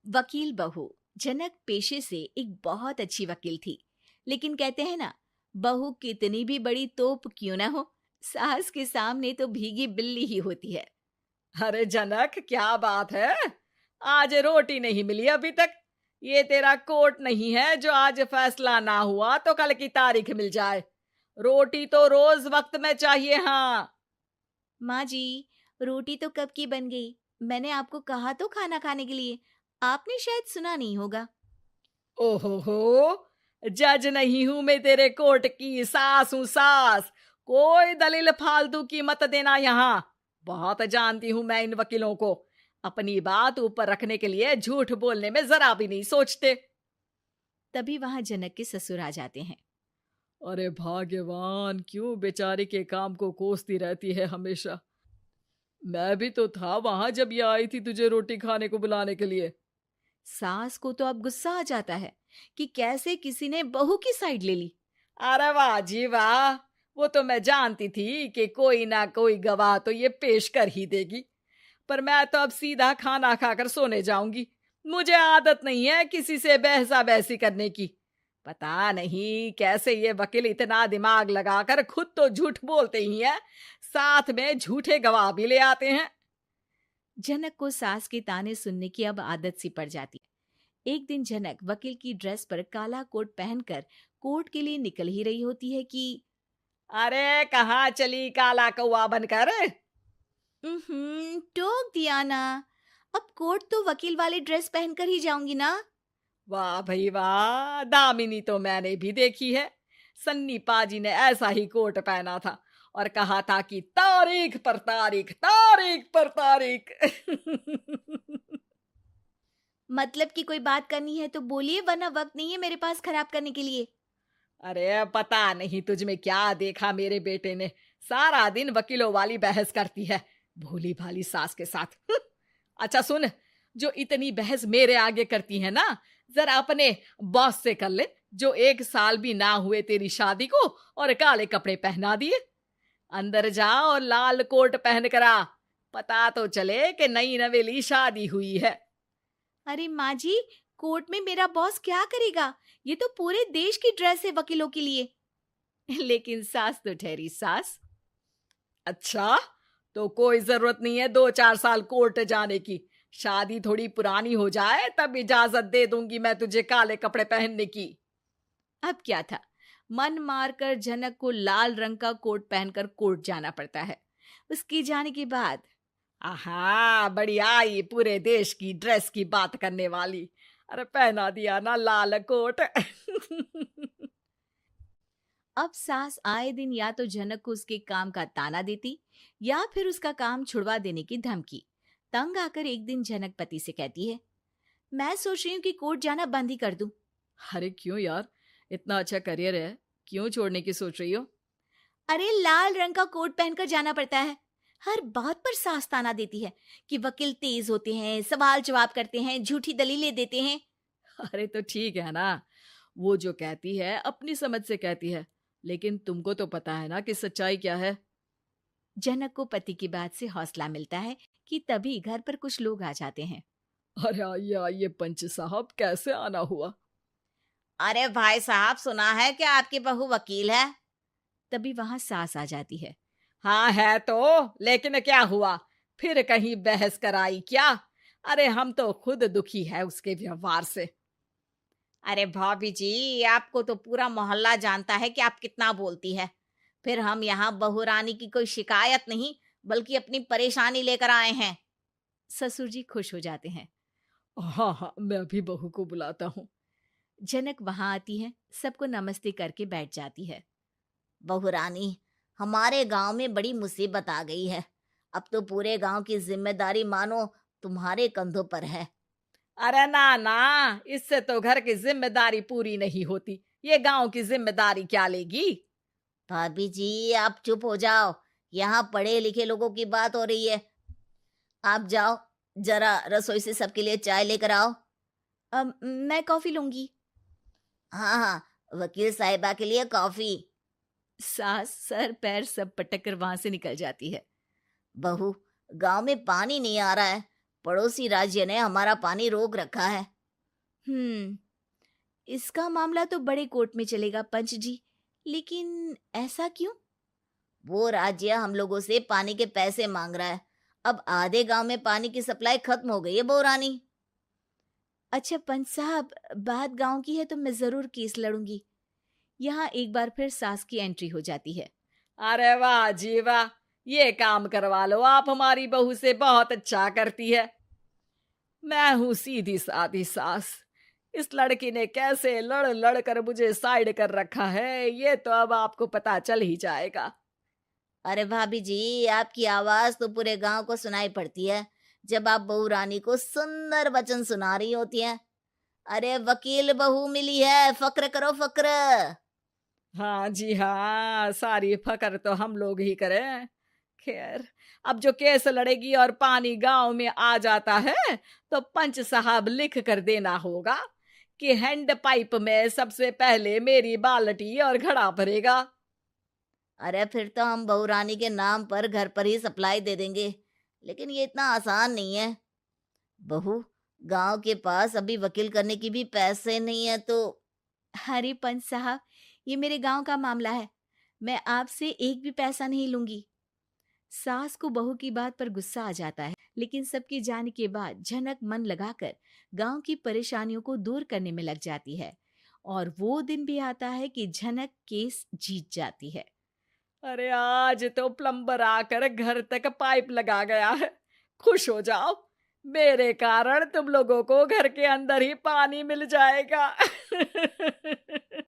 वकील बहू। जनक पेशे से एक बहुत अच्छी वकील थी, लेकिन कहते हैं ना, बहू कितनी भी बड़ी तोप क्यों ना हो, सास के सामने तो भीगी बिल्ली ही होती है। अरे जनक, क्या बात है? आज रोटी नहीं मिली अभी तक। ये तेरा कोर्ट नहीं है जो आज फैसला ना हुआ तो कल की तारीख मिल जाए। रोटी तो रोज वक्त में चाहिए। हाँ। माँ जी, रोटी तो कब की बन गई। मैंने आपको कहा तो खाना खाने के लिए, आपने शायद सुना नहीं होगा। ओहो हो, जज नहीं हूं मैं तेरे कोर्ट की, सास हूं सास। कोई दलील फालतू की मत देना यहाँ। बहुत जानती हूं मैं इन वकीलों को। अपनी बात ऊपर रखने के लिए झूठ बोलने में जरा भी नहीं सोचते। तभी वहां जनक के ससुर आ जाते हैं। अरे भाग्यवान, क्यों बेचारे के काम को कोसती रहती है हमेशा। मैं भी तो था वहां जब ये आई थी तुझे रोटी खाने को बुलाने के लिए। सास को तो अब गुस्सा आ जाता है कि कैसे किसी ने बहू की साइड ले ली। अरे वाह जी वाह, वो तो मैं जानती थी कि कोई ना कोई गवाह तो ये पेश कर ही देगी। पर मैं तो अब सीधा खाना खाकर सोने जाऊंगी। मुझे आदत नहीं है किसी से बहसा बहसी करने की। पता नहीं कैसे ये वकील इतना दिमाग लगाकर खुद तो झूठ बोलते ही हैं, साथ में झूठे गवाह भी ले आते हैं। जनक को सास के ताने सुनने की अब आदत सी पड़ जाती है। एक दिन जनक वकील की ड्रेस पर काला कोट पहनकर कोर्ट के लिए निकल ही रही होती है कि अरे कहाँ चली काला कौवा बनकर? टोक दिया ना। अब कोर्ट तो वकील वाली ड्रेस पहनकर ही जाऊंगी ना। वाह भाई वाह, दामिनी तो मैंने भी देखी है। सन्नी पाजी ने ऐसा ही कोट पहना था और कहा था कि तारीख पर तारीख, तारीख पर तारीख। मतलब कि कोई बात करनी है तो बोलिए, वरना वक्त नहीं है मेरे पास खराब करने के लिए। अरे पता नहीं तुझ में क्या देखा मेरे बेटे ने, सारा दिन वकीलों वाली बहस करती है, भोली भाली सास के साथ। अच्छा सुन, जो इतनी बहस मेरे आगे करती है ना, जरा अपने बॉस से कर ले, जो 1 साल भी ना हुए तेरी शादी को और काले कपड़े पहना दिए। अंदर जा और लाल कोट पहन कर आ, पता तो चले कि नई नवेली शादी हुई है। अरे माँ जी, कोर्ट में मेरा बॉस क्या करेगा? ये तो पूरे देश की ड्रेस है वकीलों के लिए। लेकिन सास तो ठहरी सास। अच्छा, तो कोई जरूरत नहीं है 2-4 साल कोर्ट जाने की। शादी थोड़ी पुरानी हो जाए तब इजाजत दे दूंगी मैं तुझे काले कपड़े पहनने की। अब क्या था, मन मारकर जनक को लाल रंग का कोट पहनकर कोर्ट जाना पड़ता है। उसके जाने के बाद आहा, बढ़िया, ये पूरे देश की ड्रेस की बात करने वाली। अरे पहना दिया ना लाल कोट। अब सास आए दिन या तो जनक को उसके काम का ताना देती, या फिर उसका काम छुड़वा देने की धमकी। तंग आकर एक दिन जनक पति से कहती है, मैं सोच रही हूँ कि कोर्ट जाना बंद ही कर दूं। अरे क्यों यार, इतना अच्छा करियर है, क्यों छोड़ने की सोच रही हो? अरे लाल रंग का कोट पहनकर जाना पड़ता है। हर बात पर सास ताना देती है कि वकील तेज होते हैं, सवाल जवाब करते हैं, झूठी दलीलें देते हैं। अरे तो ठीक है ना, वो जो कहती है अपनी समझ से कहती है, लेकिन तुमको तो पता है ना कि सच्चाई क्या है। जनक को पति की बात से हौसला मिलता है कि तभी घर पर कुछ लोग आ जाते हैं। अरे आइए पंच साहब, कैसे आना हुआ? अरे भाई साहब, सुना है कि आपकी बहू वकील है। तभी वहां सास आ जाती है। हाँ है तो, लेकिन क्या हुआ? फिर कहीं बहस कराई क्या? अरे हम तो खुद दुखी है उसके व्यवहार से। अरे भाभी जी, आपको तो पूरा मोहल्ला जानता है कि आप कितना बोलती है। फिर हम यहाँ बहू रानी की कोई शिकायत नहीं, बल्कि अपनी परेशानी लेकर आए हैं। ससुर जी खुश हो जाते हैं। हाँ हाँ, मैं अभी बहू को बुलाता हूँ। जनक वहां आती है, सबको नमस्ते करके बैठ जाती है। बहू रानी, हमारे गांव में बड़ी मुसीबत आ गई है। अब तो पूरे गांव की जिम्मेदारी मानो तुम्हारे कंधों पर है। अरे ना ना, इससे तो घर की जिम्मेदारी पूरी नहीं होती, ये गांव की जिम्मेदारी क्या लेगी? भाभी जी, आप चुप हो जाओ। यहाँ पढ़े लिखे लोगों की बात हो रही है। आप जाओ, जरा रसोई से सबके लिए चाय लेकर आओ। मैं कॉफी लूंगी। हाँ हाँ, वकील साहिबा के लिए कॉफी। सास सर पैर सब पटक कर वहां से निकल जाती है। बहू, गांव में पानी नहीं आ रहा है, पड़ोसी राज्य ने हमारा पानी रोक रखा है। इसका मामला तो बड़े कोर्ट में चलेगा पंच जी, लेकिन ऐसा क्यों? वो राज्य हम लोगों से पानी के पैसे मांग रहा है। अब आधे गांव में पानी की सप्लाई खत्म हो गई है बहुरानी। अच्छा पंच साहब, बात गांव की है तो मैं जरूर केस लड़ूंगी। यहाँ एक बार फिर सास की एंट्री हो जाती है। अरे वाह जी वाह, ये काम करवा लो, आप हमारी बहू से बहुत अच्छा करती है। मैं हूं सीधी सादी सास। इस लड़की ने कैसे लड़ लड़ कर मुझे साइड कर रखा है, ये तो अब आपको पता चल ही जाएगा। अरे भाभी जी, आपकी आवाज तो पूरे गांव को सुनाई पड़ती है जब आप बहू रानी को सुंदर वचन सुना रही होती हैं। अरे वकील बहू मिली है, फक्र करो फक्र। हाँ जी हाँ, सारी फकर तो हम लोग ही करें। खैर, अब जो केस लड़ेगी और पानी गांव में आ जाता है तो पंच साहब लिख कर देना होगा कि हैंड पाइप में सबसे पहले मेरी बाल्टी और घड़ा भरेगा। अरे फिर तो हम बहू रानी के नाम पर घर पर ही सप्लाई दे देंगे, लेकिन ये इतना आसान नहीं है। बहू, गांव के पास अभी वकील करने की भी पैसे नहीं है तो। अरे पंच साहब, ये मेरे गांव का मामला है, मैं आपसे एक भी पैसा नहीं लूंगी। सास को बहू की बात पर गुस्सा आ जाता है, लेकिन सबके जाने के बाद झनक मन लगाकर गांव की परेशानियों को दूर करने में लग जाती है। और वो दिन भी आता है कि झनक केस जीत जाती है। अरे आज तो प्लम्बर आकर घर तक पाइप लगा गया है। खुश हो जाओ, मेरे कारण तुम लोगों को घर के अंदर ही पानी मिल जाएगा।